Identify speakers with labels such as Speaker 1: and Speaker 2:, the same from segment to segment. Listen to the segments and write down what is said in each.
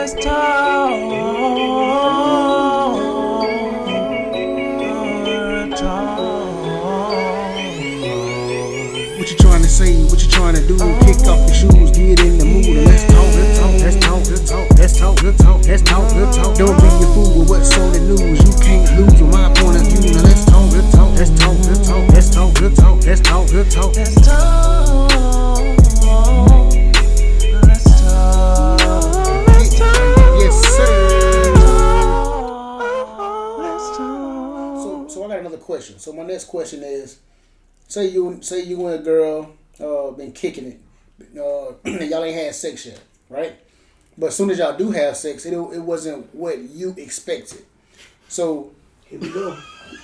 Speaker 1: let's talk.
Speaker 2: What you trying to say? What you trying to do? Kick off your shoes, get in the mood, and let's talk. Let's talk. Let's talk. Let's talk. Let's talk. Let's talk. Let's talk. Don't be a fool with what's on the news. You can't lose from my point of view. Now let's talk. Let's talk. Let's talk. Let's talk. Let's talk. Let's talk. Let's talk. Let's talk.
Speaker 1: Let's talk. Let's talk. Let's talk.
Speaker 2: Yes, sir.
Speaker 1: Let's talk.
Speaker 2: So I got another question. So my next question is, say you and a girl been kicking it, and y'all ain't had sex yet, right? But as soon as y'all do have sex, it wasn't what you expected. So
Speaker 3: Here we go.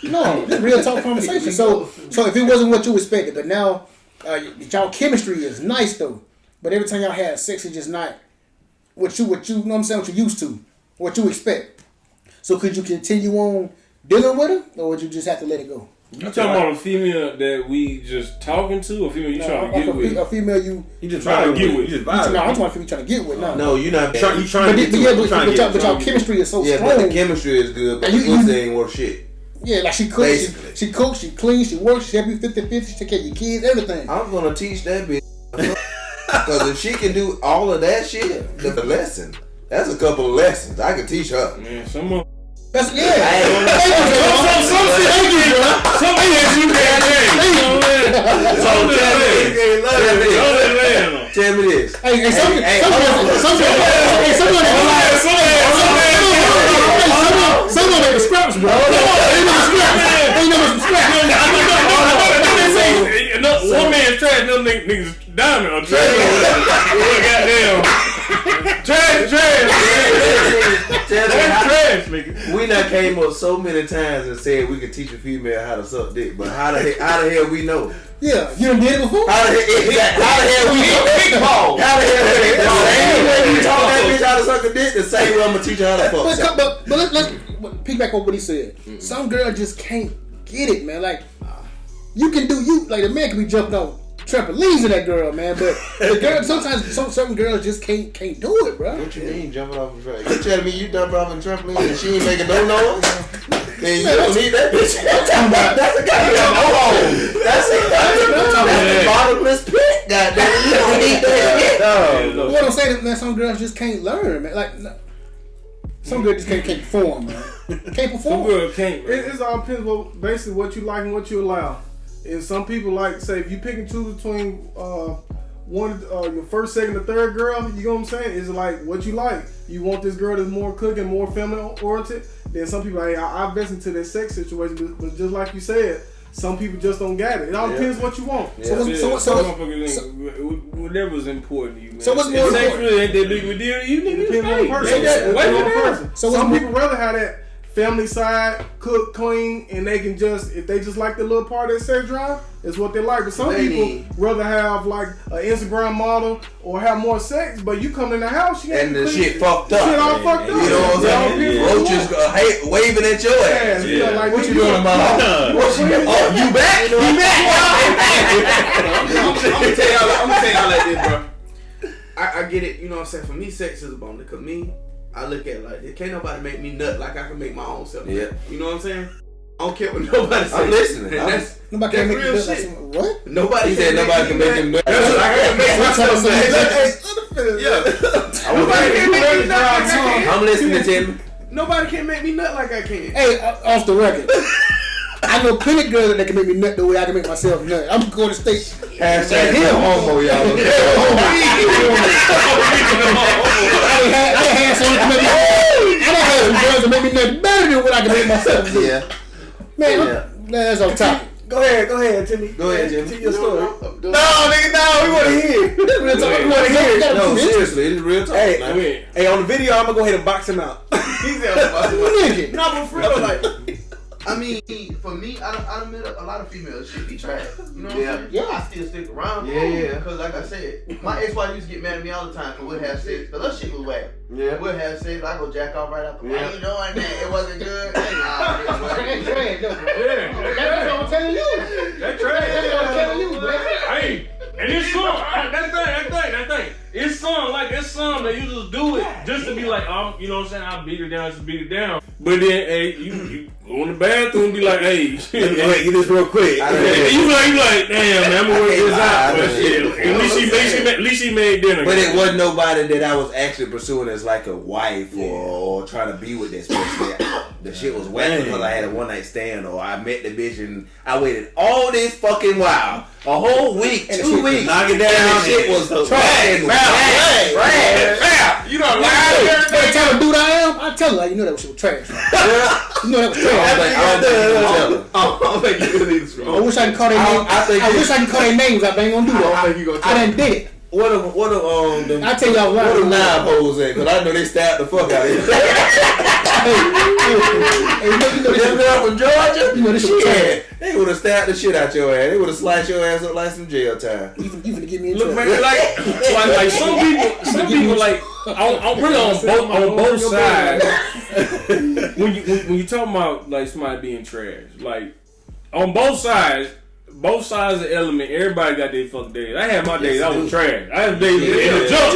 Speaker 2: no, this real talk conversation. So if it wasn't what you expected, but now y'all chemistry is nice though, but every time y'all have sex, it's just not what you know what I'm saying, what you used to, what you expect. So could you continue on dealing with her, or would you just have to let it go?
Speaker 4: You talking about a female that we just talking to, or female you trying to get with?
Speaker 2: A female you
Speaker 3: just
Speaker 4: trying to get with.
Speaker 3: You just
Speaker 2: no, I'm
Speaker 3: vibe.
Speaker 2: talking about female you trying to get with.
Speaker 3: No, you're not. You trying to get to
Speaker 2: But
Speaker 3: it.
Speaker 2: y'all chemistry is so
Speaker 3: Yeah,
Speaker 2: strong.
Speaker 3: but the chemistry is good, but
Speaker 2: And
Speaker 3: the pussy ain't worth shit.
Speaker 2: Yeah, like she cooks,
Speaker 3: Basically.
Speaker 2: she cooks, she cleans, she works, she help you 50-50, she take care of your kids, everything.
Speaker 3: I'm gonna teach that bitch. Because if she can do all of that shit, that's a lesson. That's a couple of lessons. I can teach her.
Speaker 4: Man, some of
Speaker 2: That's
Speaker 4: some shit you can't
Speaker 3: Tell me this.
Speaker 2: Hey, some of them are scraps, bro. Ain't no scraps.
Speaker 4: One man's trash, another niggas diamond or trash. Goddamn. Trash, nigga.
Speaker 3: We done came up so many times and said we could teach a female how to suck dick, but how the hell we know?
Speaker 2: Yeah, you done did it before?
Speaker 3: How the hell we know? How the hell the same way we taught that bitch how to suck a dick, the same way I'm gonna teach her how to fuck.
Speaker 2: But let's piggyback on what he said. Some girl just can't get it, man. Like you can do like a man can be jumping on trampolines in that girl, man. But the girl sometimes certain girls just can't do it, bro.
Speaker 3: What you mean jumping off a trampoline? You telling me you jumping off a trampoline and she ain't making no noise? Then you don't need that bitch. That's a goddamn no-hole. That's a bottomless pit, goddamn. You don't need that shit. No.
Speaker 2: What I'm saying, man, some girls just can't learn, man. Like some girls just can't perform, man. Can't perform.
Speaker 4: Some girl can't, man.
Speaker 5: It all depends on basically what you like and what you allow. And some people like say if you pick and choose between your first, second, or third girl, you know what I'm saying? It's like what you like. You want this girl that's more cooking, more feminine oriented. Then some people like I invest into their sex situation, but just like you said, some people just don't get it. It all depends what you want.
Speaker 2: So
Speaker 4: whatever's important to you, man.
Speaker 2: So what's more
Speaker 4: if sex
Speaker 2: important?
Speaker 4: really ain't that big of a deal, you niggas
Speaker 5: Depends on the person.
Speaker 2: So
Speaker 5: Some people rather have that family side, cook, clean, and they can if they just like the little part of that sex drive, it's what they like. But some people rather have like an Instagram model or have more sex, but you come in the house, she ain't
Speaker 3: And the
Speaker 5: clean.
Speaker 3: shit fucked up.
Speaker 5: Shit all fucked up.
Speaker 3: You know what I'm saying? Roaches waving at your ass.
Speaker 5: You know, like,
Speaker 3: What you doing about? Oh, you back? You back?
Speaker 6: I'm gonna tell y'all like this, bro. I get it, you know what I'm saying? For me, sex is a bonus. Cause me, I look at it like this. Can't nobody make me nut like I can make my own self.
Speaker 3: Yeah.
Speaker 6: You know what I'm saying? I don't care what nobody says.
Speaker 3: I'm listening.
Speaker 2: nobody can make
Speaker 6: real
Speaker 2: you
Speaker 6: shit.
Speaker 2: what?
Speaker 6: Nobody
Speaker 3: He said nobody can make him nut.
Speaker 6: That's what I can make myself nut. Yeah. Nobody can make me nut like I can.
Speaker 3: I'm listening to him.
Speaker 6: Nobody can make me nut like I can.
Speaker 2: Hey, off the record. I know plenty of girls that can make me nut the way I can make myself nut. I'm going to state.
Speaker 3: Hashtag him homo, y'all.
Speaker 2: I done had some girls that make me nut better than what I can make myself do.
Speaker 3: Yeah.
Speaker 2: Man, that's off topic.
Speaker 5: Go ahead, Timmy.
Speaker 3: Go ahead, Jimmy.
Speaker 5: Tell your story.
Speaker 6: No, nigga, no, we want to hear.
Speaker 2: Real talk. We want to hear it.
Speaker 3: No, seriously, it is real talk.
Speaker 5: Hey, on the video, I'm gonna go ahead and box him out.
Speaker 6: He's out.
Speaker 2: Nigga.
Speaker 6: No, but for real, like, I mean, for me, I done met a lot of females. Shit be trash. You know what I'm saying?
Speaker 2: Yeah.
Speaker 6: I still stick around.
Speaker 3: Yeah.
Speaker 6: Because like I said, my ex-wife used to get mad at me all the time because we'd have sex. Because that shit was whack.
Speaker 3: Yeah.
Speaker 6: We'll have sex. I go jack off right after.
Speaker 3: Yeah.
Speaker 6: Why you doing that? It wasn't good. Hey, nah, it wasn't good.
Speaker 2: That's what I'm telling you.
Speaker 4: That's trash.
Speaker 2: That's what I'm telling you, bro.
Speaker 4: Hey, and it's true. That thing. It's some that you just do it just to be like, you know what I'm saying? I'll beat it down, just beat it down. But then, hey, you go in the bathroom and be like, hey,
Speaker 3: Get this real quick.
Speaker 4: you like, damn, man, I'm gonna work this out. But shit, at least she made dinner.
Speaker 3: But it wasn't nobody that I was actually pursuing as like a wife or trying to be with this person. The shit was wet because I had a one night stand or I met the bitch and I waited all this fucking while. A whole week, 2 weeks.
Speaker 4: Knock it down.
Speaker 3: And the shit was trash.
Speaker 6: You don't lie.
Speaker 2: Every time a dude I am, I tell her, like, you know that shit was trash. You know that was trash.
Speaker 6: I think you need to
Speaker 2: I wish I could call their names. I wish I could call their names. I ain't gonna do that. I done did it.
Speaker 3: What I
Speaker 2: tell y'all
Speaker 3: what
Speaker 2: right.
Speaker 3: the nine holes at? Because I know they stabbed the fuck out of you.
Speaker 2: Hey, you know
Speaker 3: Them girl from Georgia?
Speaker 2: You know this shit trash.
Speaker 3: They would have stabbed the shit out your ass. They would have sliced your ass up like some jail time.
Speaker 2: You finna get me in
Speaker 4: Look,
Speaker 2: trouble.
Speaker 4: man, like some people like I'm really on both sides. when you talking about like somebody being trash, like on both sides of the element, everybody got their fucking days. I had my days. I was trash. I had days in the junk.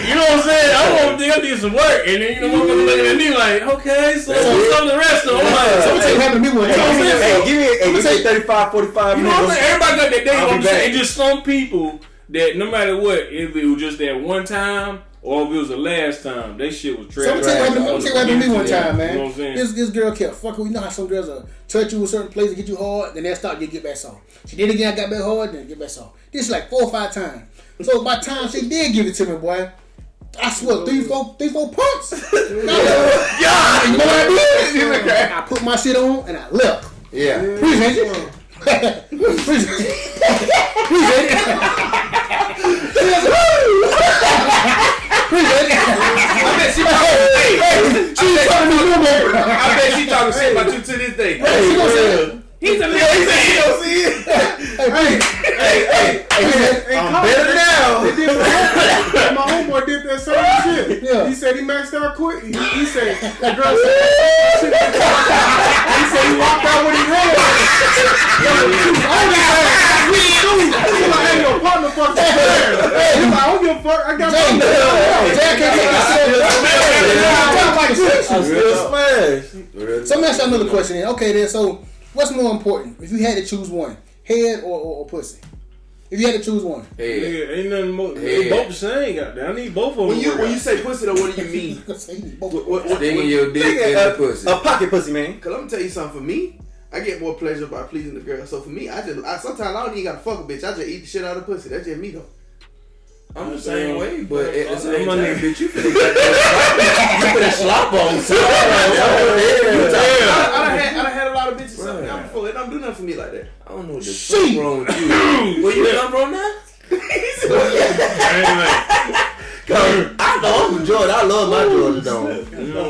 Speaker 4: You know what I'm saying? I don't think I did some work, and then you know motherfuckers looking at me like, okay, so some of the rest of them. I'm like,
Speaker 2: Let me tell you what happened to me one time.
Speaker 3: Give me 35, 45
Speaker 4: you know
Speaker 3: minutes.
Speaker 4: what I'm saying? Everybody got their day.
Speaker 3: I'll be
Speaker 4: I'm saying
Speaker 3: back.
Speaker 4: it's just some people that no matter what, if it was just that one time or if it was the last time, they shit was trash.
Speaker 2: So I'm tell you what happened to me one time, man.
Speaker 4: You know what I'm saying?
Speaker 2: This girl kept fucking. You know how some girls will touch you a certain place and get you hard, then they'll stop, you get back soft. She did it again, I got back hard, then get back soft. This is like 4 or 5 times. So by the time she did give it to me, boy, I swear 3, 4 pumps. You know what I did? I put my shit on and I left.
Speaker 3: Yeah.
Speaker 2: Appreciate it. Appreciate it.
Speaker 6: I bet she talking shit about you to this day. He's a little he don't see it.
Speaker 3: I'm better now.
Speaker 5: My homeboy did that same shit.
Speaker 2: Yeah.
Speaker 5: He said he maxed out quick. He said the girl said shit. He said he walked out with his hand. He's like, hey, your partner fucked your hair. He's like, I don't give a fuck. I got my
Speaker 3: I'm still smashed.
Speaker 2: So let me ask you another question then. Okay then, so what's more important? If you had to choose one, head or pussy? If you had to choose one.
Speaker 4: Nigga, ain't nothing more. They both the same, goddamn. I need both of them.
Speaker 6: When you say pussy though, what do you mean?
Speaker 3: Sticking your dick in the pussy.
Speaker 7: A pocket pussy, man.
Speaker 6: Cause I'm gonna tell you something. For me, I get more pleasure by pleasing the girl. So for me, sometimes I don't even gotta fuck a bitch. I just eat the shit out of the pussy. That's just me though.
Speaker 3: I'm the same way, but at the
Speaker 4: I'm
Speaker 3: same
Speaker 4: my
Speaker 3: time,
Speaker 4: nigga.
Speaker 3: bitch, you finna slop on.
Speaker 6: I done had a lot of bitches suck me out before. It don't do nothing for me like that.
Speaker 3: I don't know what the fuck wrong with you. Where you come from now? I know I'm from Georgia. I love my Georgia dome.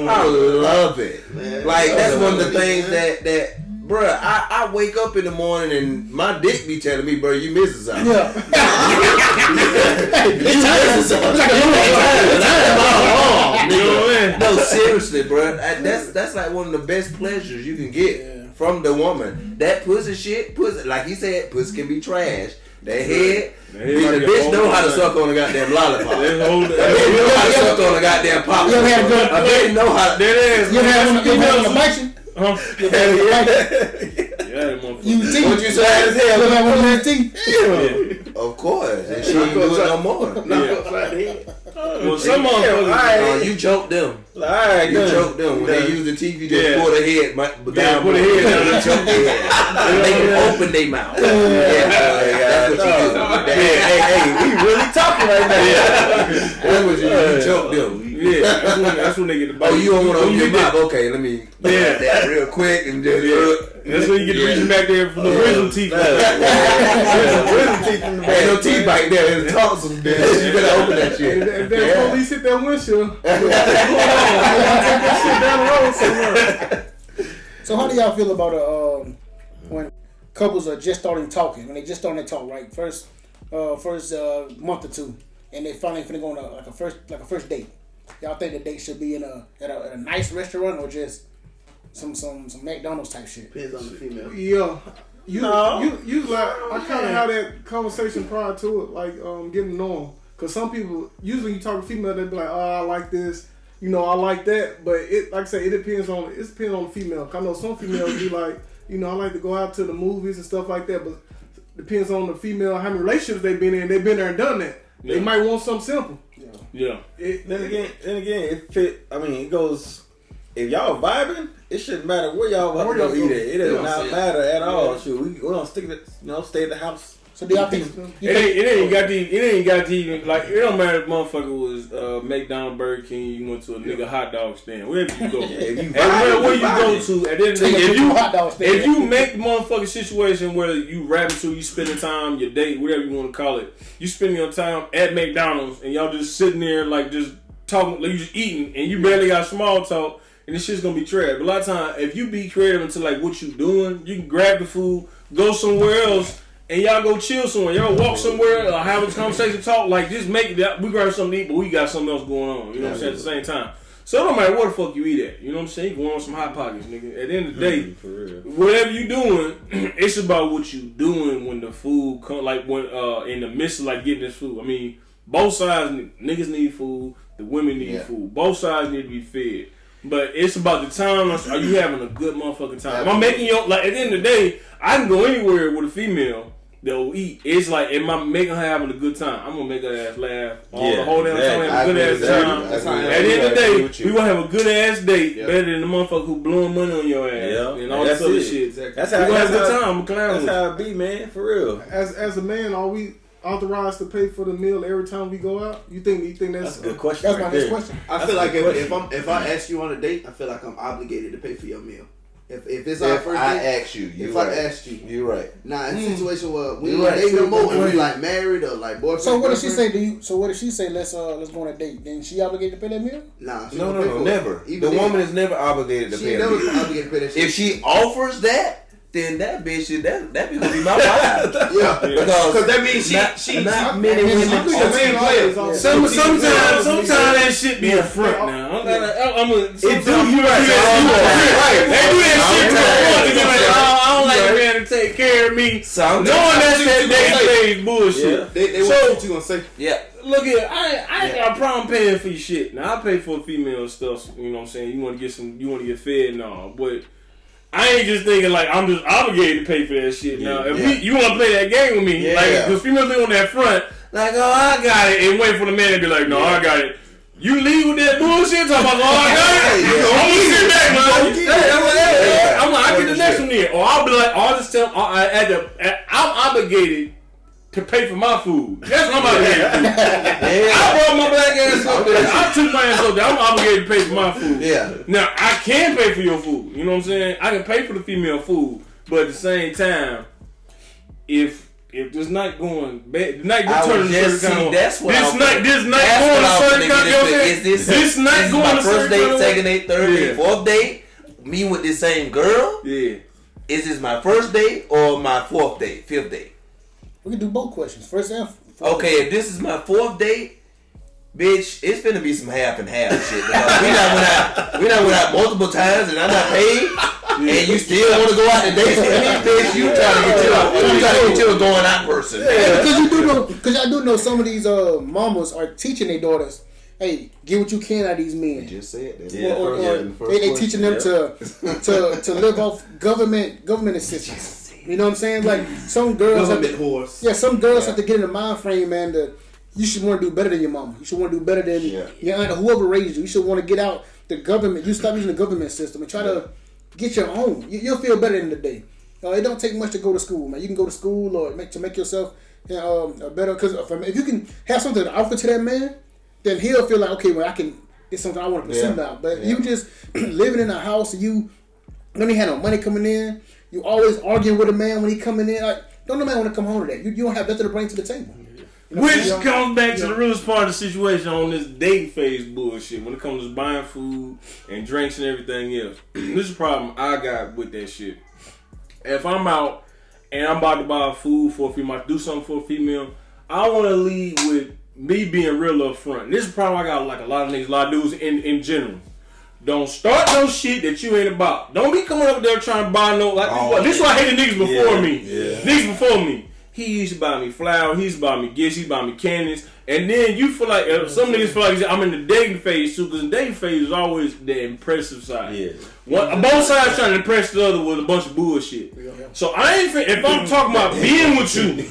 Speaker 3: I love it. Like that's one of the things that bruh, I wake up in the morning and my dick be telling me, bro, you missing something.
Speaker 2: Yeah.
Speaker 3: You missing something. No, seriously, bro. That's like one of the best pleasures you can get from the woman. That pussy shit, like he said, pussy can be trash. The head, the bitch know how to suck on a goddamn lollipop. They know how to suck on a goddamn pop.
Speaker 2: You ever had a girl?
Speaker 3: They know how.
Speaker 2: You ever had one to bite you?
Speaker 4: Huh?
Speaker 2: You teeth.
Speaker 3: What you say as hell?
Speaker 2: You ever had one of your teeth?
Speaker 3: Of course, and she ain't do it no more.
Speaker 4: Well, some motherfuckers.
Speaker 3: You choke them.
Speaker 7: Alright,
Speaker 3: You choke them. When they use the teeth, you just
Speaker 4: Yeah.
Speaker 3: pull the head down.
Speaker 4: Put the head down and choke
Speaker 3: their head. Make them open their mouth. That's what you do.
Speaker 7: Hey, we really talking right now.
Speaker 3: That's what you do. You choke them.
Speaker 4: Yeah, that's when they get the bite.
Speaker 3: Oh, you don't want to open your mouth? Okay, let me that real quick and just.
Speaker 4: That's when you get to reaching back there for the wisdom teeth.
Speaker 3: Ain't no teeth back there. It's tonsils, bitch. You better open that shit.
Speaker 5: If that police hit that windshield, take that shit down the road somewhere.
Speaker 2: So how do y'all feel about when couples are just starting talking? When they just starting to talk, right? First month or two, and they finally finna go on a first date. Y'all think the date should be in at a nice restaurant or just some McDonald's type shit.
Speaker 6: Depends on the female.
Speaker 5: Yeah. You like I kind of
Speaker 3: Yeah.
Speaker 5: had that conversation prior to it, like getting to know them. Cause some people usually you talk to female, they be like, oh, I like this, you know, I like that. But it, like I say, it depends on the female. 'Cause I know some females be like, you know, I like to go out to the movies and stuff like that. But depends on the female, how many relationships they've been in. They've been there and done that.
Speaker 4: Yeah.
Speaker 5: They might want something simple.
Speaker 4: Yeah.
Speaker 7: Then again, it fit. I mean, it goes. If y'all vibing, it shouldn't matter where y'all want to go eat at. It does not matter at all. Shoot, we don't stick to, stay at the house.
Speaker 2: So do y'all think
Speaker 4: It ain't got to even like it don't matter if motherfucker was McDonald's, Burger King, you went to a nigga hot dog stand, wherever you go.
Speaker 7: If you
Speaker 4: Everywhere you go to, at the end of the day,
Speaker 2: hot dog stand?
Speaker 4: if you make the motherfucking situation where you rapping to, you spending time, your date, whatever you want to call it, you spending your time at McDonald's and y'all just sitting there like just talking, like you just eating and you barely got small talk and this shit's gonna be trash. But a lot of times, if you be creative into like what you doing, you can grab the food, go somewhere else. And y'all go chill somewhere. Y'all walk somewhere or have a conversation, talk. Like, just make it. We grab something to eat, but we got something else going on. You know what I'm saying? At the same time. So it don't matter what the fuck you eat at. You know what I'm saying? You can go on some Hot Pockets, nigga. At the end of the day, whatever you doing, it's about what you doing when the food come. Like, when in the midst of, like, getting this food. I mean, both sides, niggas need food. The women need food. Both sides need to be fed. But it's about the time. Are you having a good motherfucking time? Am I making your... Like, at the end of the day, I can go anywhere with a female they'll eat. It's like, am I making her having a good time? I'm gonna make her ass laugh the whole damn time, have a good ass time. At the end of the day, we gonna have a good ass date better than the motherfucker who blowing money on your ass and all this other shit.
Speaker 7: That's
Speaker 4: we
Speaker 7: how
Speaker 4: gonna have a good time.
Speaker 7: That's how it be, man. For real.
Speaker 5: As a man, are we authorized to pay for the meal every time we go out? You think that's
Speaker 7: a good question?
Speaker 2: That's my next question.
Speaker 6: I feel like if I ask you on a date, I feel like I'm obligated to pay for your meal. If it's our first
Speaker 3: I
Speaker 6: date,
Speaker 3: ask you,
Speaker 6: if I asked you,
Speaker 3: you're right.
Speaker 6: Now in a situation where we
Speaker 3: You're right.
Speaker 6: dating no more and we like married or like boyfriend.
Speaker 2: So what did she
Speaker 6: girlfriend,
Speaker 2: say? What did she say? Let's go on a date. Then she obligated to pay that meal?
Speaker 6: Nah, she
Speaker 3: No,
Speaker 6: don't pay for it.
Speaker 3: never.
Speaker 6: Even
Speaker 3: The
Speaker 6: if-
Speaker 3: woman is never obligated to
Speaker 6: She
Speaker 3: pay.
Speaker 6: never
Speaker 3: a bill.
Speaker 6: obligated to pay that shit.
Speaker 3: If she offers that, then that bitch is that bitch gonna be my wife.
Speaker 6: Yeah,
Speaker 3: Because
Speaker 6: that means she
Speaker 3: not many women.
Speaker 4: Sometimes that shit be a front now. I'm a.
Speaker 3: It do you right.
Speaker 4: They do that shit to the point to be like, oh, I don't like a man to take care of me. Knowing that shit, they bullshit.
Speaker 6: They what you gonna say?
Speaker 3: Yeah.
Speaker 4: Look here, I ain't got a problem paying for your shit. Now I pay for female stuff. You know what I'm saying? You want to get fed and all, but I ain't just thinking like I'm just obligated to pay for that shit. Now, if you want to play that game with me, like because females be on that front, like, oh, I got it, and wait for the man to be like, no, I got it. You leave with that bullshit, talking about, oh, I got it. I'm gonna sit back, man. I'm like, I get the next one here, or I'll be like, I'll just tell, I'm obligated to pay for my food. That's what I'm obligated to do. I brought my black ass up there. I took my ass up there. I'm obligated to pay for my food.
Speaker 3: Yeah.
Speaker 4: Now, I can pay for your food. You know what I'm saying? I can pay for the female food. But at the same time, if this night going bad, the night
Speaker 3: I
Speaker 4: turning
Speaker 3: was
Speaker 4: a
Speaker 3: just
Speaker 4: certain kind of
Speaker 3: that's what
Speaker 4: this
Speaker 3: I
Speaker 4: night going a certain kind of this night going
Speaker 3: my
Speaker 4: a
Speaker 3: first
Speaker 4: certain
Speaker 3: date,
Speaker 4: kind of
Speaker 3: second date, third date, fourth date. Me with this same girl.
Speaker 4: Yeah.
Speaker 3: Is this my first date or my fourth date, fifth date?
Speaker 2: We can do both questions. First and fourth.
Speaker 3: Okay, if this is my fourth date, bitch, it's finna be some half and half shit. We done went out multiple times and I'm not paid, and you still want to go out to date with me, bitch. You trying to get you a going out person.
Speaker 2: Yeah, because I do know some of these mamas are teaching their daughters, hey, get what you can out of these men.
Speaker 3: Just said that.
Speaker 2: Or they teaching them to live off government assistance. You know what I'm saying? Like some girls some girls have to get in the mind frame, man, that you should want to do better than your mama. You should want to do better than your aunt or whoever raised you. You should want to get out the government. You stop using the government system and try to get your own. You'll feel better in the day. It don't take much to go to school, man. You can go to school or make yourself better. Because if you can have something to offer to that man, then he'll feel like, okay, well, it's something I want to pursue now. But if you just living in a house and you don't even have no money coming in, you always arguing with a man when he coming in. Like, don't no man want to come home to that. You don't have nothing to bring to the table. You know,
Speaker 4: which comes back to the realest part of the situation on this dating phase bullshit when it comes to buying food and drinks and everything else. This is the problem I got with that shit. If I'm out and I'm about to buy food for a female, do something for a female, I want to lead with me being real up front. And this is the problem I got like a lot of niggas, a lot of dudes in general. Don't start no shit that you ain't about. Don't be coming up there trying to buy no this is why I hate the niggas before me.
Speaker 7: Yeah.
Speaker 4: Niggas before me. He used to buy me flowers, he used to buy me gifts, he used to buy me candies. And then you feel like, some niggas feel like I'm in the dating phase too, because the dating phase is always the impressive side.
Speaker 7: Yeah.
Speaker 4: Both sides trying to impress the other with a bunch of bullshit. So I ain't if I'm talking about being with you,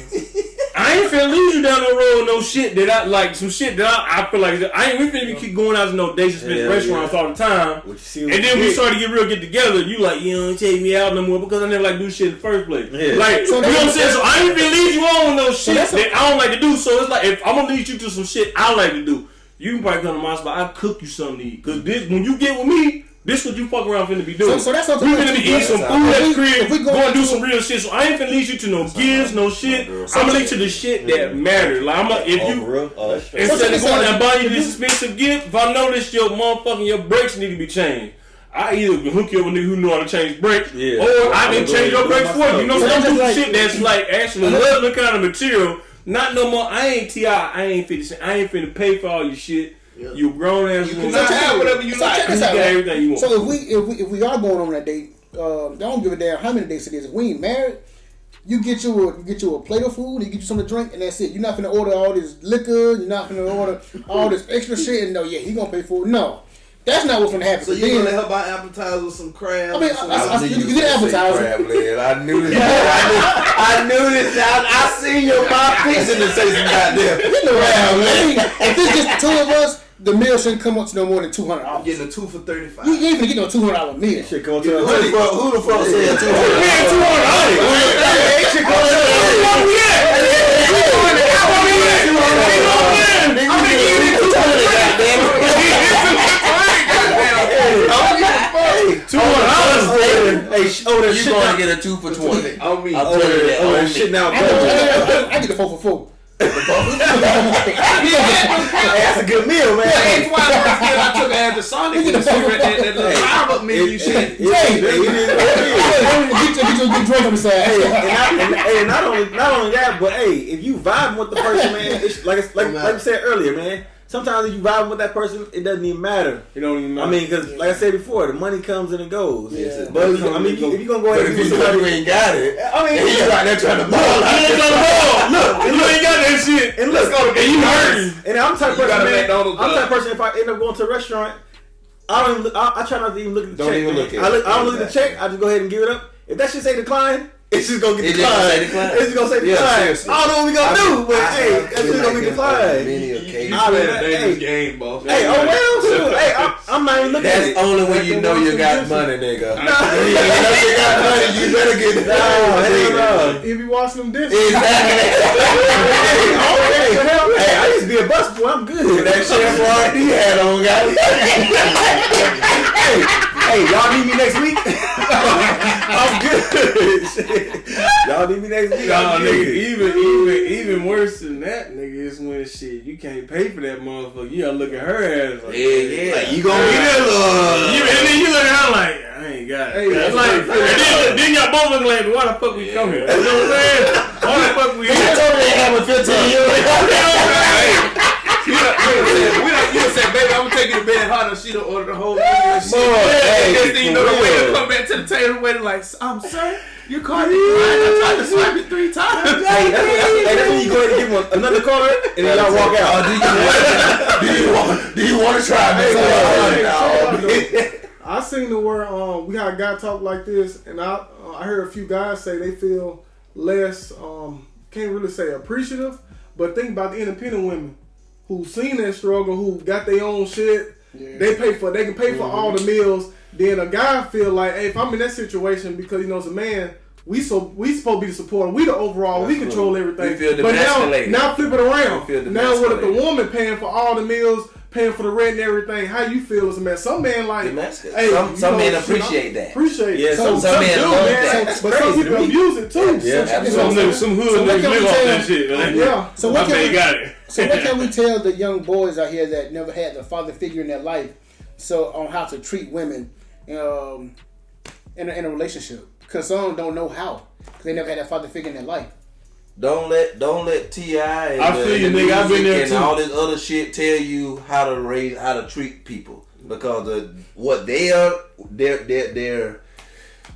Speaker 4: I ain't finna lead you down the road no shit that I like, some shit that I feel like we finna keep going out to no dates and spend restaurants all the time. And then we start to get together. You like, you don't take me out no more because I never like do shit in the first place.
Speaker 7: Yeah.
Speaker 4: Like, you know what I'm saying? So I ain't finna lead you on no shit that I don't like to do. So it's like, if I'm gonna lead you to some shit I like to do, you can probably come to my spot. I'll cook you something to eat. Because when you get with me, this what you fuck around finna be doing.
Speaker 2: So that's what
Speaker 4: we finna be eating some food at the crib. We gonna do some real shit. So I ain't finna lead you to no gifts, no shit. I'm gonna lead you to the shit that matters. Like instead of going and buying you this expensive gift, if I notice your brakes need to be changed, I either can hook you up with a nigga who know how to change brakes, or I can change your brakes for you. You know, some shit that's like actually another kind of material. Not no more. I ain't T.I. I ain't 50 Cent. I ain't finna pay for all your shit. Yep. You grown ass.
Speaker 6: You can have whatever you like.
Speaker 2: You
Speaker 4: got everything you want.
Speaker 2: So if we are going on that date, I don't give a damn how many dates it is. If we ain't married, you get you a plate of food, you get you something to drink, and that's it. You're not gonna order all this liquor. You're not gonna order all this extra shit. And he gonna pay for it. No. That's not what's gonna happen.
Speaker 6: So you're gonna let her buy appetizers with some crab?
Speaker 2: I mean, you get appetizers.
Speaker 3: I knew this. I knew this. I seen your mouth fixing to say some goddamn.
Speaker 2: You know what I mean? If it's just the two of us, the meal shouldn't come up to no more than $200.
Speaker 6: I'm getting a 2 for $35.
Speaker 2: You ain't gonna get no $200 meal.
Speaker 7: Shit come to
Speaker 3: who the fuck said $200? You gonna get a 2 for $20?
Speaker 6: On me.
Speaker 3: I
Speaker 7: shit now.
Speaker 2: I get the 4 for $4.
Speaker 3: Hey, that's a good meal, man.
Speaker 6: That's why I took her to Sonic with the cigarette that little pop-up menu shit.
Speaker 2: Get you a good drink on the side.
Speaker 7: Hey, not only that, but if you vibing with the person, man, it's like you said earlier, man. Sometimes if you vibing with that person, it doesn't even matter.
Speaker 4: It don't even matter.
Speaker 7: I mean, because like I said before, the money comes and it goes.
Speaker 2: Yeah.
Speaker 7: But if you gonna go ahead and
Speaker 3: do somebody who ain't got it, you out there trying to ball.
Speaker 7: Look,
Speaker 4: you ain't got that shit.
Speaker 7: And let's go.
Speaker 4: And you hurting.
Speaker 7: And I'm the type of person, man. I'm the type of person. If I end up going to a restaurant, I try not to even look at the check. Don't even look at it. I don't look at the check. I just go ahead and give it up. If that shit say decline, it's just gonna get declined. It's just gonna say decline. I don't know what we gonna do, but that's just gonna be declined.
Speaker 3: Many occasions.
Speaker 6: Game, boss.
Speaker 7: Hey, I'm not even looking at it.
Speaker 3: That's only when you know you got money, nigga. You know you got money, you better get it down.
Speaker 5: If you wash them dishes.
Speaker 3: Exactly.
Speaker 7: Hey, I used to be a busboy. I'm good.
Speaker 3: That Chef RD hat on, guys.
Speaker 7: Hey, y'all need me next week? I'm good. Y'all need me next week?
Speaker 4: Nah, nigga, even worse than that, nigga, is when shit you can't pay for that motherfucker. You gotta look at her ass like,
Speaker 3: Like, you gonna get it,
Speaker 4: and then you look at her like, I ain't got it. It's like, and then y'all both look like, why the fuck we come here? You know what I'm saying? Why the fuck we here?
Speaker 3: I told her they having 15 years.
Speaker 6: You done said, baby, I'm gonna take you to bed hot, and she done ordered the whole menu and shit. Next thing you know, the waiter come back to the table, waiting like, sir, your card declined. I tried to swipe it 3 times.
Speaker 7: Hey, that's when you go ahead and give him another card, and then y'all walk out.
Speaker 3: Do you want to try this?
Speaker 5: I seen the word we had a guy talk like this, and I heard a few guys say they feel less can't really say appreciative, but think about the independent women who seen that struggle, who got their own shit. Yeah. They can pay for all the meals. Then a guy feel like, hey, if I'm in that situation, because as a man, we supposed to be the supporter. We the overall. We control everything. But now flip it around. Now what if the woman paying for all the meals, paying for the rent and everything? How you feel as a man? Some men like, hey,
Speaker 3: some men appreciate that.
Speaker 7: Yeah,
Speaker 3: some men love that.
Speaker 5: But some people abuse it too.
Speaker 7: Yeah,
Speaker 4: some hood niggas live off that shit.
Speaker 5: Yeah.
Speaker 2: So what can we tell the young boys out here that never had the father figure in their life, so on how to treat women in a relationship? Because some don't know how, because they never had that father figure in their life.
Speaker 3: Don't let T.I. and
Speaker 4: I feel you, nigga. I've been there
Speaker 3: and
Speaker 4: too.
Speaker 3: All this other shit tell you how to treat people. because what they are, their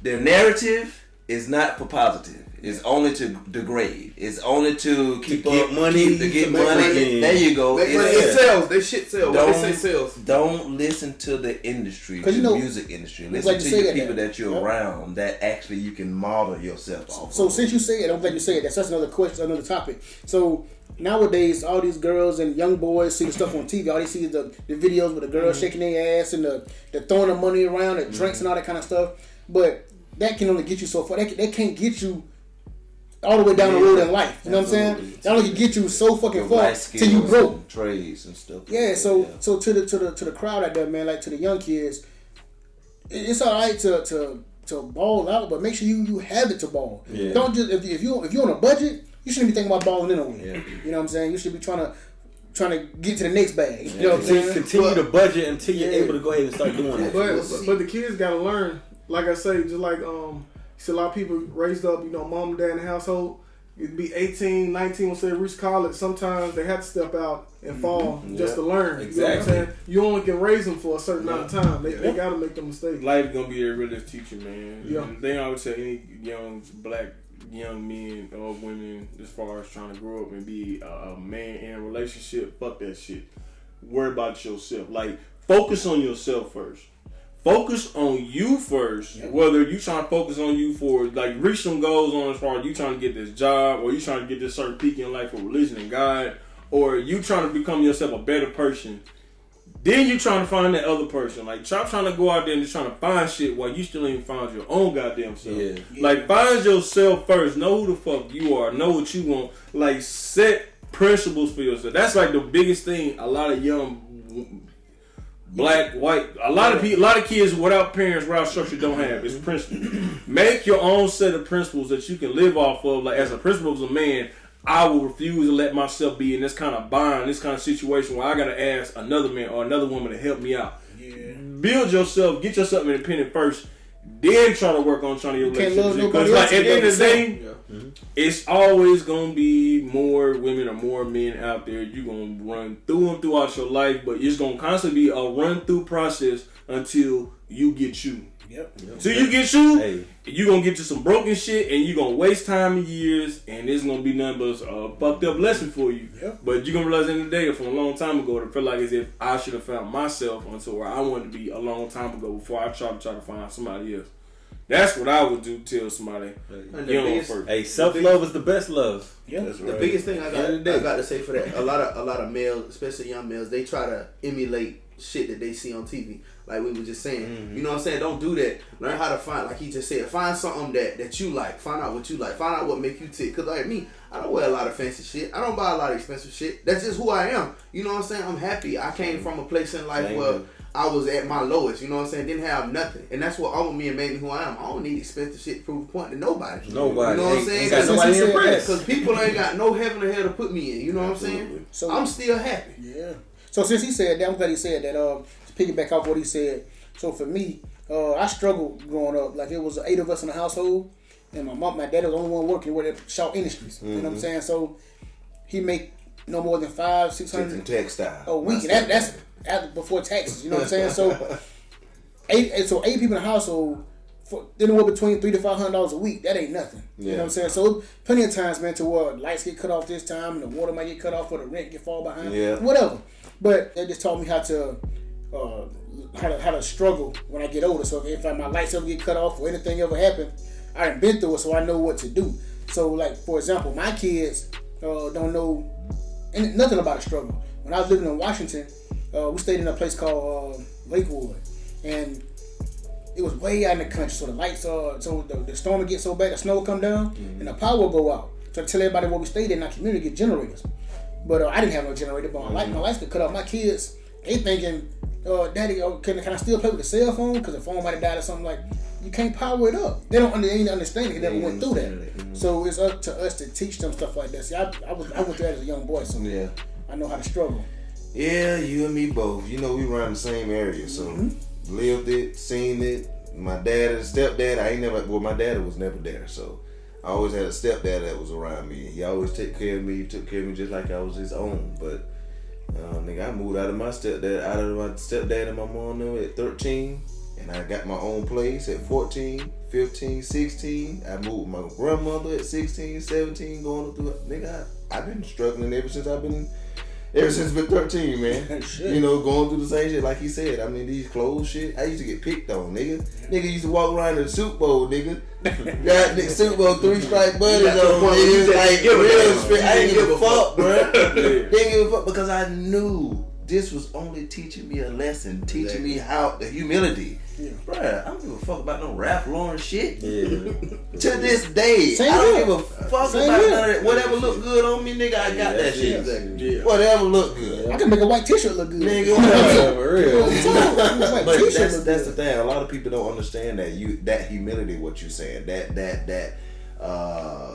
Speaker 3: narrative is not for positive. It's only to degrade. It's only to keep
Speaker 7: get money.
Speaker 3: To get money. There you go.
Speaker 6: It sells. They shit sell. They say sales.
Speaker 3: Don't listen to the industry, the music industry. Listen to the people that you're around that actually you can model yourself off.
Speaker 2: So since you say it, I'm glad you say it. That's another question, another topic. So nowadays, all these girls and young boys see the stuff on TV. All they see is the videos with the girls shaking their ass and the throwing the money around, the drinks and all that kind of stuff. But that can only get you so far. They can't get you all the way down the road in life. You know what I'm saying? That only can get you so fucking far till you broke.
Speaker 3: Trades and stuff.
Speaker 2: Yeah. So to the crowd out there, man, like to the young kids, it's all right to ball out, but make sure you have it to ball.
Speaker 7: Yeah.
Speaker 2: Don't just if you're on a budget, you shouldn't be thinking about balling anyway.
Speaker 7: Yeah.
Speaker 2: You know what I'm saying? You should be trying to get to the next bag. You know what I'm saying?
Speaker 7: Continue to budget until you're able to go ahead and start doing it.
Speaker 5: But the kids gotta learn. Like I say, just like see a lot of people raised up, mom and dad in the household. It'd be 18, 19 once they reach college. Sometimes they have to step out and fall just to learn.
Speaker 7: Exactly.
Speaker 5: You know what I'm saying? You only can raise them for a certain amount of time. They got to make the mistake.
Speaker 4: Life gonna be their realest teacher, man.
Speaker 5: Yeah.
Speaker 4: They always tell any black young men or women as far as trying to grow up and be a man in a relationship, fuck that shit. Worry about yourself. Like, focus on yourself first. Focus on you first. Yep. Whether you trying to focus on you for reach some goals on as far as you trying to get this job, or you trying to get this certain peak in life for religion and God, or you trying to become yourself a better person. Then you trying to find that other person. Like, stop trying to go out there and just trying to find shit while you still ain't found your own goddamn self.
Speaker 7: Yeah.
Speaker 4: Like, find yourself first. Know who the fuck you are. Know what you want. Like, set principles for yourself. That's like the biggest thing a lot of young black, white, a lot of kids without parents, without structure don't have. It's principles. Make your own set of principles that you can live off of. Like, as a principle as a man, I will refuse to let myself be in this kind of bind, this kind of situation where I gotta ask another man or another woman to help me out. Yeah. Build yourself, get yourself independent first, then try to work on trying to your relationship. Because at the end of the day, it's always gonna be more women or more men out there. You're gonna run through them throughout your life, but it's gonna constantly be a run through process until you get you.
Speaker 2: Yep.
Speaker 4: Till you get you, you're going to get to some broken shit and you're going to waste time and years and it's going to be nothing but a fucked up lesson for you. Yep. But you're going to realize in the day from a long time ago, it felt like as if I should have found myself until where I wanted to be a long time ago before I try to find somebody else. That's what I would do. Tell somebody.
Speaker 7: Hey, self-love is the best love.
Speaker 3: Yeah, that's right.
Speaker 6: The biggest thing I got to say for that, a lot of males, especially young males, they try to emulate shit that they see on TV. Like we were just saying, you know what I'm saying? Don't do that. Learn how to find, like he just said, find something that you like. Find out what you like. Find out what make you tick. Cause like me, I don't wear a lot of fancy shit. I don't buy a lot of expensive shit. That's just who I am. You know what I'm saying? I'm happy. I came from a place in life where I was at my lowest. You know what I'm saying? Didn't have nothing, and that's what all me and made me who I am. I don't need expensive shit to prove a point to nobody. You know what I'm saying? Because people ain't got no heaven or hell to put me in. You know what I'm saying? So I'm still happy.
Speaker 2: Yeah. So since he said that, I'm glad he said that. To piggyback off what he said. So for me, I struggled growing up. Like, it was 8 of us in the household, and my dad was the only one working with the Shaw Industries. You know what I'm saying? So he make no more than $500-600
Speaker 3: textile
Speaker 2: a week. And that's before taxes. You know what I'm saying? So 8 people in the household, anywhere between $300 to $500 a week. That ain't nothing. You know what I'm saying? So plenty of times, man, to where lights get cut off this time, and the water might get cut off, or the rent get fall behind. Yeah. Whatever. But they just taught me how to struggle when I get older. So if my lights ever get cut off or anything ever happen, I done been through it, so I know what to do. So, like, for example, my kids don't know nothing about a struggle. When I was living in Washington, we stayed in a place called Lakewood, and it was way out in the country. So the lights, so the storm would get so bad, the snow would come down, and the power would go out. So I tell everybody where we stayed in our community get generators. But I didn't have no generator, but my lights could cut off. My kids, they thinking, Daddy, can I still play with the cell phone? Because the phone might have died or something. Like, you can't power it up. They don't understand it. They never went through that. So it's up to us to teach them stuff like that. See, I went through that as a young boy, so I know how to struggle.
Speaker 3: Yeah, you and me both. You know, we around the same area, so lived it, seen it. My dad and stepdad, my dad was never there, so I always had a stepdad that was around me. He always took care of me just like I was his own. But Nigga, I moved out of my stepdad and my mom at 13. And I got my own place at 14, 15, 16. I moved with my grandmother at 16, 17, going through. Nigga, I've been struggling ever since I've been 13, man. You know, going through the same shit like he said. I mean, these clothes shit. I used to get picked on, nigga. Nigga used to walk around in the Super Bowl, nigga. Got the Super Bowl 3-stripe buddies on, nigga. Like, real straight. I didn't give a fuck, bro. Didn't give a fuck because I knew this was only teaching me a lesson, teaching me how the humility. Yeah. Bruh, I don't give a fuck about no Ralph Lauren shit. Yeah. To this day, I don't give a fuck about none of that. Whatever look good on me, nigga, I got that shit. Exactly. Yeah. Whatever look good.
Speaker 2: I can make a white t-shirt look good.
Speaker 3: Nigga, for real. But that's the thing. A lot of people don't understand that humility, what you're saying. That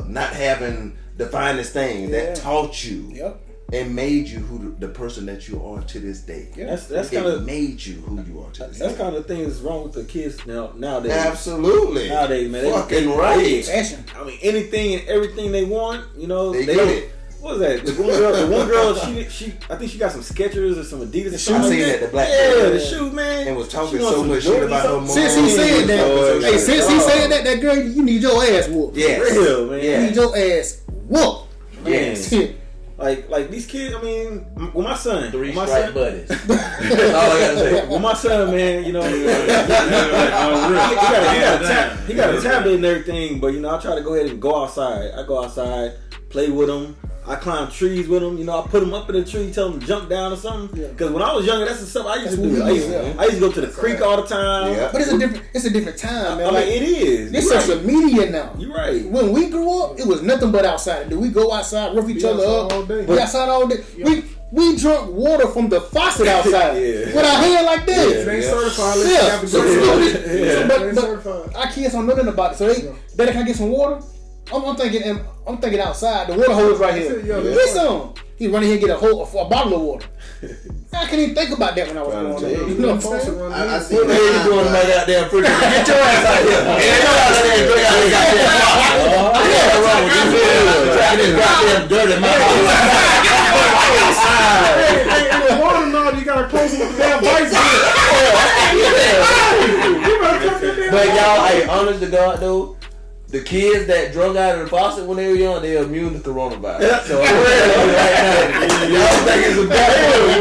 Speaker 3: not having the finest thing that taught you. Yep. And made you who the person that you are to this day.
Speaker 7: Yeah. That's kind of
Speaker 3: made you who you are to this day.
Speaker 7: That's kind of the thing that's wrong with the kids nowadays.
Speaker 3: Absolutely.
Speaker 7: Nowadays, man.
Speaker 3: Fucking right.
Speaker 7: I mean, anything and everything they want, you know.
Speaker 3: They get it.
Speaker 7: What was that? The one girl, she I think she got some Skechers or some Adidas.
Speaker 3: I seen that, the black
Speaker 7: girl. The shoes, man.
Speaker 3: And was talking so much shit about her mom.
Speaker 2: Since he said that, since he said that girl, you need your ass whooped.
Speaker 3: Yes.
Speaker 7: Real, man.
Speaker 2: You need your ass whooped.
Speaker 3: Yes.
Speaker 7: Like these kids, I mean, with my son,
Speaker 3: 3-stripe buddies. That's all I gotta say.
Speaker 7: With my son, man, you know, he got a tablet and everything, but you know, I try to go ahead and go outside. I go outside, play with him. I climb trees with him. You know, I put him up in a tree, tell him to jump down or something. Because when I was younger, that's the stuff I used to do. I used to go to the creek all the time.
Speaker 2: Yeah. But it's a different time, man.
Speaker 7: I mean, it is.
Speaker 2: This social media now.
Speaker 7: You're right.
Speaker 2: When we grew up, it was nothing but outside. Do we go outside, rough each other up? We outside all day. Yeah. We drunk water from the faucet outside with our hand like this.
Speaker 5: They certified.
Speaker 2: But our kids don't know nothing about it. So Daddy, can I get some water? I'm thinking outside. The water hose right here. Get some. He run in here and get a bottle of water. I couldn't even think about that when I was growing up. You know what I'm saying?
Speaker 3: I see what you doing my goddamn pretty. Get your ass out here. Get your ass out here and drink out of this goddamn bottle. What's wrong with you? Get this goddamn dirty mouth.
Speaker 5: Hey, in the water now, you gotta close it with the damn vice.
Speaker 3: But y'all, hey, honest to God though, the kids that drunk out of the faucet when they were young, they're immune to coronavirus. So I'm right now. Y'all think it's a bad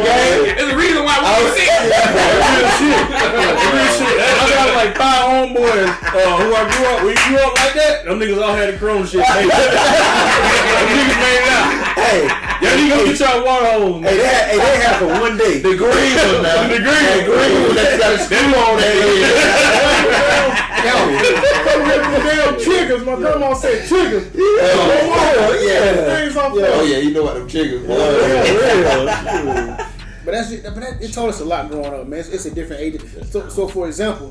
Speaker 3: game?
Speaker 6: There's a reason why we don't see it.
Speaker 4: Real shit. I got like 5 homeboys who I grew up. When you grew up like that, them niggas all had the corona shit. Them niggas made it out.
Speaker 7: Hey,
Speaker 4: y'all need to go get y'all water hose.
Speaker 7: Hey, they had for one day.
Speaker 3: The green one now.
Speaker 4: The green one.
Speaker 3: That got a screw on that head.
Speaker 5: Damn triggers. My grandma said triggers.
Speaker 3: Oh yeah, you know what them triggers.
Speaker 2: But it taught us a lot growing up, man. It's a different age. So for example,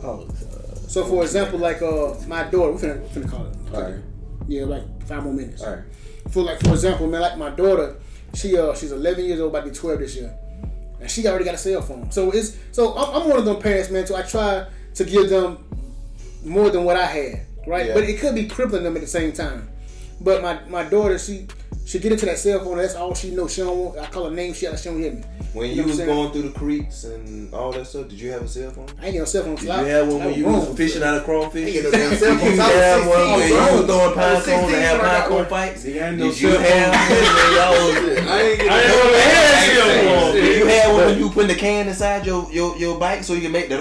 Speaker 2: like my daughter, we finna call it.
Speaker 7: All right.
Speaker 2: Yeah, like 5 more minutes.
Speaker 7: All right.
Speaker 2: For example, man, like my daughter, she's 11 years old, about to be 12 this year, and she already got a cell phone. So I'm one of them parents, man. So I try to give them more than what I had, right?
Speaker 3: Yeah.
Speaker 2: But it could be crippling them at the same time. But my daughter, she get into that cell phone. That's all she knows. She don't want. I call her name. She don't hit me.
Speaker 3: When you was going through the creeks and all that stuff, did you have a cell phone?
Speaker 2: I ain't get no cell phone.
Speaker 3: Did you have one when you was fishing out of crawfish?
Speaker 2: I ain't get no cell phone.
Speaker 3: Did you have one when you was throwing pine cones and have pine cone fights? Did you have? Did you have one when you putting the can inside your bike so you can make the?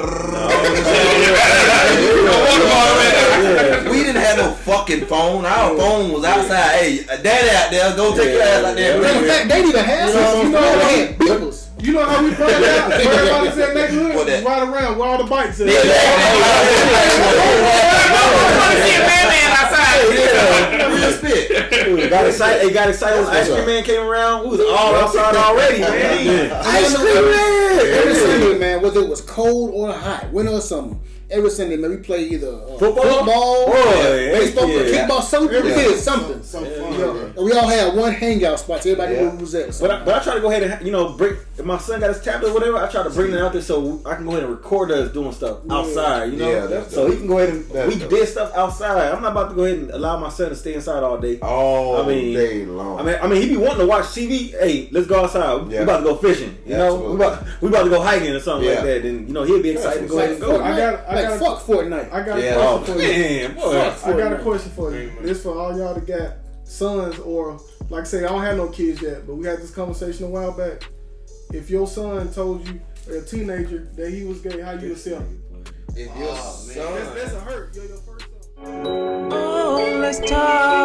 Speaker 3: We didn't have no fucking phone. Our phone was outside. Hey, daddy out there, go take your ass out there.
Speaker 2: Matter of fact, they didn't even have some. They had beepers.
Speaker 5: You know how we found out? Everybody said neighborhood was right around where all the bikes is.
Speaker 6: I want to see a man outside.
Speaker 3: Real spit.
Speaker 7: Got excited when Ice Cream Man came around. We was all outside already, man.
Speaker 2: Ice Cream Man. Every Sunday, man, whether it was cold or hot, winter or summer, every Sunday, man, we play either
Speaker 7: football,
Speaker 2: baseball, kickball, something. We did something.
Speaker 5: Some fun.
Speaker 2: And we all had one hangout spot. So everybody knew who was at.
Speaker 7: But I try to go ahead and break. If my son got his tablet or whatever, I try to bring it out there so I can go ahead and record us doing stuff outside. So he can go ahead and we did stuff outside. I'm not about to go ahead and allow my son to stay inside all day.
Speaker 3: Day long.
Speaker 7: I mean, he be wanting to watch TV. Hey, let's go outside. We about to go fishing. You know, we about to go hiking or something like that. And he'll be excited to go ahead and go.
Speaker 5: I got
Speaker 2: fuck Fortnite.
Speaker 5: I got a question for you.
Speaker 7: Man, boy.
Speaker 5: I got a question for you. This for all y'all that got sons, or like I say, I don't have no kids yet, but we had this conversation a while back. If your son told you, a teenager, that he was gay, how you accept it?
Speaker 3: If your son,
Speaker 5: That's a hurt. You're your first son.
Speaker 1: Oh, let's talk.